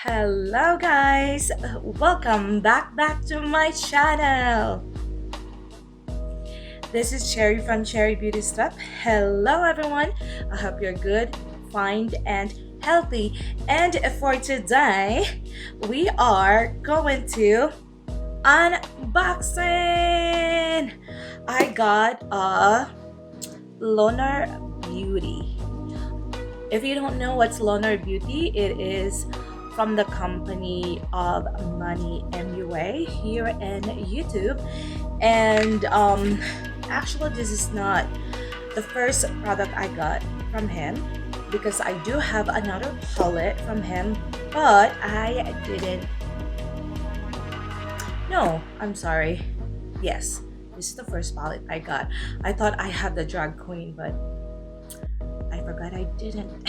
Hello guys, welcome back to my channel. This is Cherry from Cherry Beauty Step. Hello everyone, I hope you're good, fine and healthy. And for today, we are going to unboxing. I got a Lunar Beauty. If you don't know what's Lunar Beauty, it is from the company of Manny MUA here in YouTube. And actually, this is not the first product I got from him because I do have another palette from him, but I didn't. No, I'm sorry. Yes, this is the first palette I got. I thought I had the Drag Queen, but I forgot I didn't.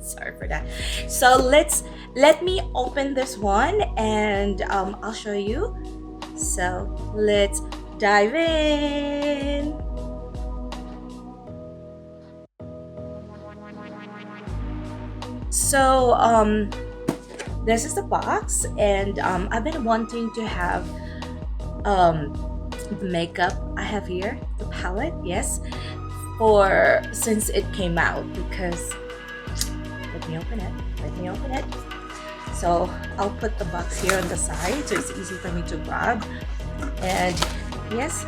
Sorry for that. So let me open this one and I'll show you. So let's dive in. So this is the box, and I've been wanting to have the makeup I have here, the palette, yes, for since it came out. Because let me open it. So I'll put the box here on the side so it's easy for me to grab. And yes,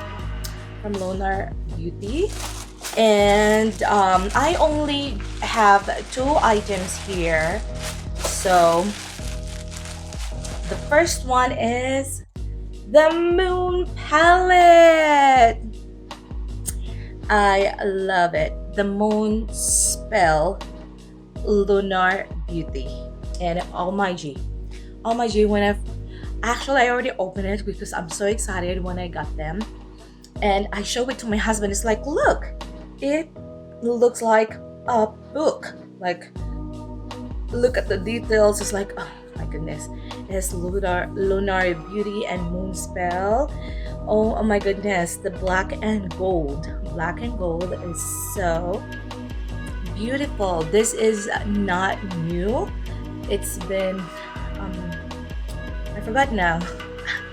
from Lunar Beauty. And I only have two items here. So the first one is the Moon palette. I love it. The Moon Spell Lunar Beauty. And oh my G, when I already opened it because I'm so excited when I got them. And I show it to my husband. It's like, look, it looks like a book. Like, look at the details. It's like, oh my goodness. It's Lunar Beauty and Moon Spell. Oh my goodness, the black and gold. Black and gold is so beautiful. This is not new. It's been I forgot now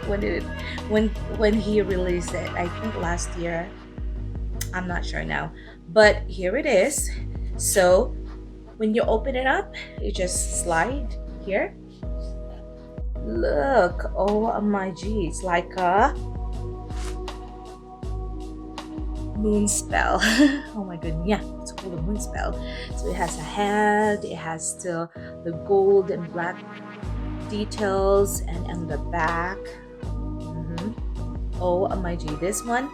when he released it. I think last year. I'm not sure now. But here it is. So when you open it up, you just slide here. Look, oh my G, it's like a moon spell. Oh my goodness, yeah, it's called a moon spell. So it has a head, it has still the gold and black details, and on the back. Oh my G, this one,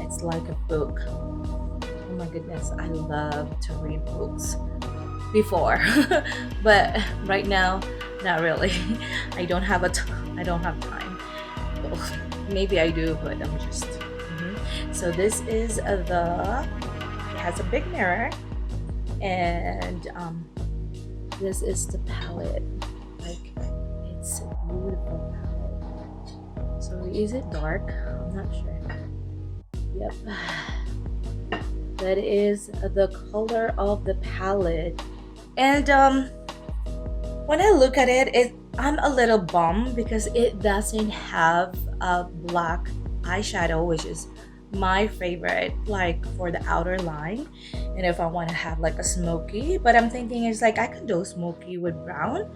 it's like a book. Oh my goodness, I love to read books before, but right now, not really. I don't have time. Well, maybe I do, but I'm just. So this is it has a big mirror, and this is the palette. Like, it's a beautiful palette. So is it dark? I'm not sure. Yep. That is the color of the palette. And when I look at it, I'm a little bummed because it doesn't have a black eyeshadow, which is my favorite, like for the outer line. And if I want to have like a smoky, but I'm thinking it's like I can do smoky with brown.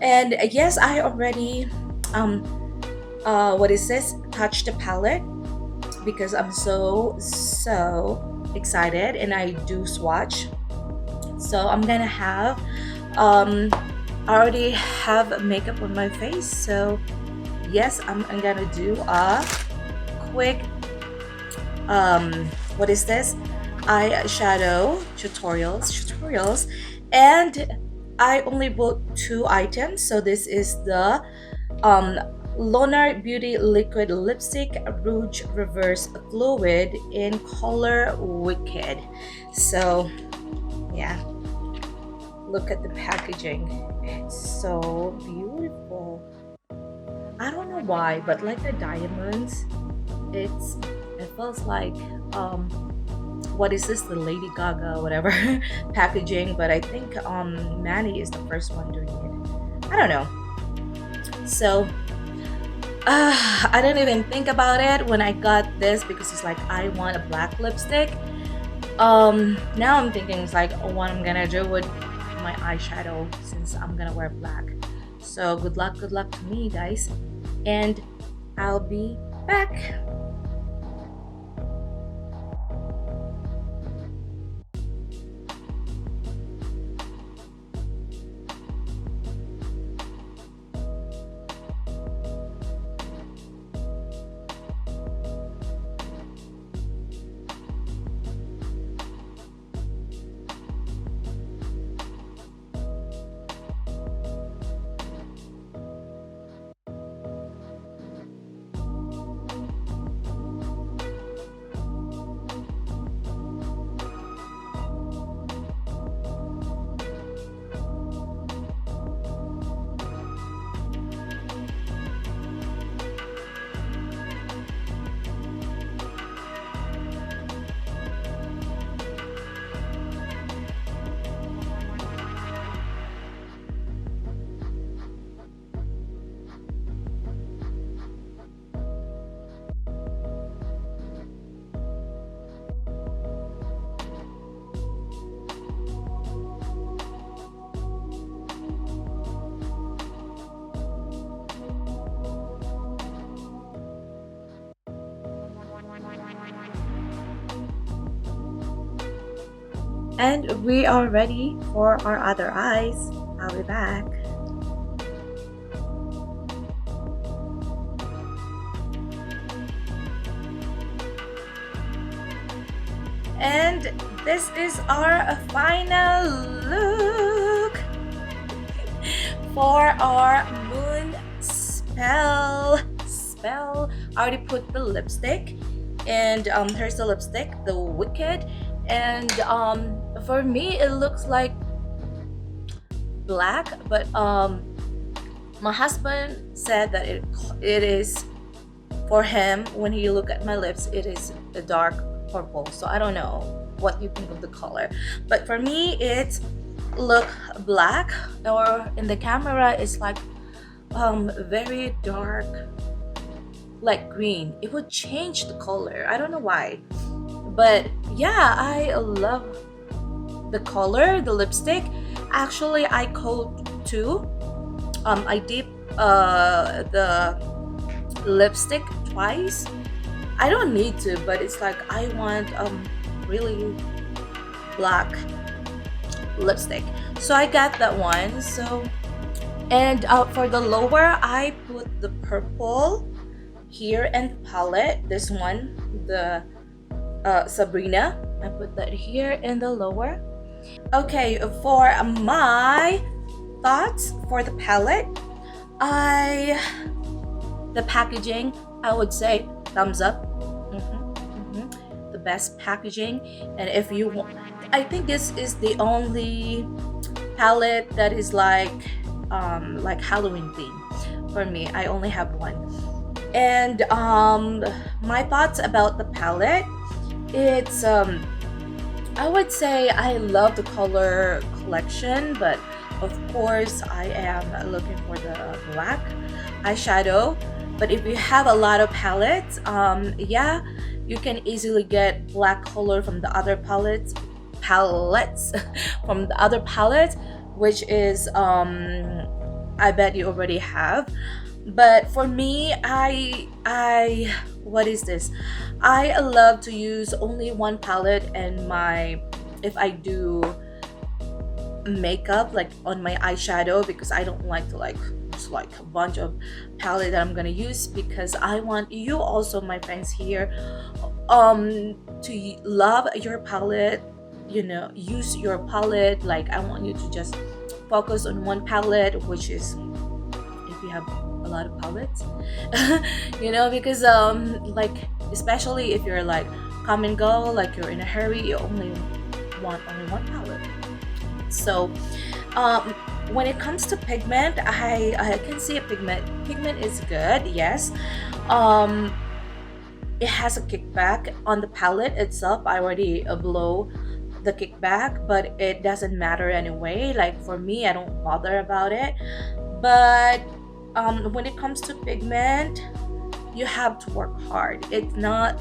And yes, I already touch the palette because I'm so excited, and I do swatch. So I'm gonna have I already have makeup on my face, so yes, I'm gonna do a quick eyeshadow tutorials. And I only bought two items. So this is the Lunar Beauty Liquid Lipstick Rouge Reverse Fluid in color Wicked. So yeah, look at the packaging. It's so beautiful. I don't know why, but like the diamonds, it feels like what is this, the Lady Gaga whatever packaging. But I think Manny is the first one doing it. I don't know. So I didn't even think about it when I got this because it's like I want a black lipstick. Now I'm thinking it's like what I'm gonna do with my eyeshadow since I'm gonna wear black. So good luck to me, guys, and I'll be back. And we are ready for our other eyes. I'll be back. And this is our final look for our moon spell. I already put the lipstick, and here's the lipstick, the Wicked. And for me it looks like black, but my husband said that it is, for him, when he look at my lips, it is a dark purple. So I don't know what you think of the color, but for me it look black, or in the camera it's like very dark, like green. It would change the color, I don't know why. But yeah, I love the color, the lipstick. Actually, I coat too. I dip the lipstick twice. I don't need to, but it's like I want really black lipstick. So I got that one. So, and for the lower, I put the purple here and palette. This one, the Sabrina. I put that here in the lower. Okay, for my thoughts for the palette, the packaging, I would say thumbs up. The best packaging. And if you want, I think this is the only palette that is like Halloween theme for me. I only have one. And my thoughts about the palette, it's I would say I love the color collection, but of course I am looking for the black eyeshadow. But if you have a lot of palettes, yeah, you can easily get black color from the other palettes from the other palette, which is I bet you already have. But for me, I what is this? I love to use only one palette, and if I do makeup like on my eyeshadow, because I don't like to just like a bunch of palette that I'm gonna use, because I want you also, my friends here, to love your palette, use your palette. Like, I want you to just focus on one palette, which is, if you have a lot of palettes, because like, especially if you're like come and go, like you're in a hurry, you only want one palette. So when it comes to pigment, I can see a pigment is good, yes. It has a kickback on the palette itself. I already blow the kickback, but it doesn't matter anyway. Like, for me, I don't bother about it. But when it comes to pigment, you have to work hard. It's not,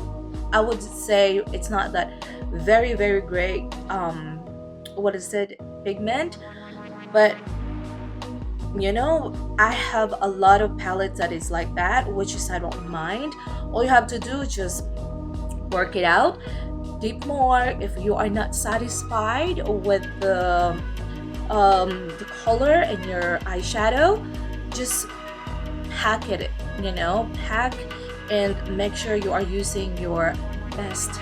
I would say, it's not that very, very great, what is it, pigment. But I have a lot of palettes that is like that, which is I don't mind. All you have to do is just work it out, dip more. If you are not satisfied with the color in your eyeshadow, just pack it, pack, and make sure you are using your best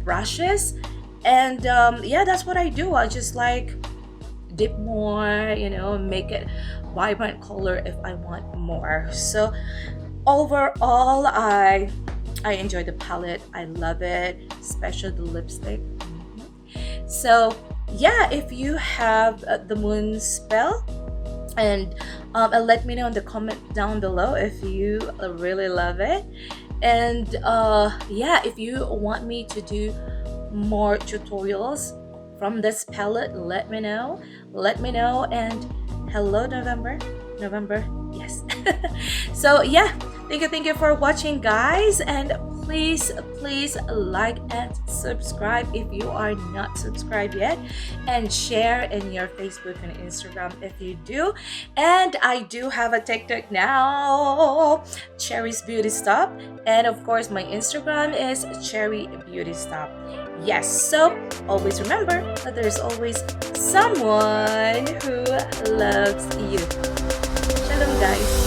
brushes. And yeah, that's what I do. I just like dip more, make it vibrant color if I want more. So overall, I enjoy the palette. I love it, especially the lipstick. So yeah, if you have the moon spell, and let me know in the comment down below if you really love it. And yeah, if you want me to do more tutorials from this palette, let me know. And hello, November, yes. So yeah, thank you for watching, guys, and please like and subscribe if you are not subscribed yet, and share in your Facebook and Instagram if you do. And I do have a TikTok now, Cherry's Beauty Stop, and of course my Instagram is Cherry Beauty Stop. Yes, so always remember that there's always someone who loves you. Shalom, guys.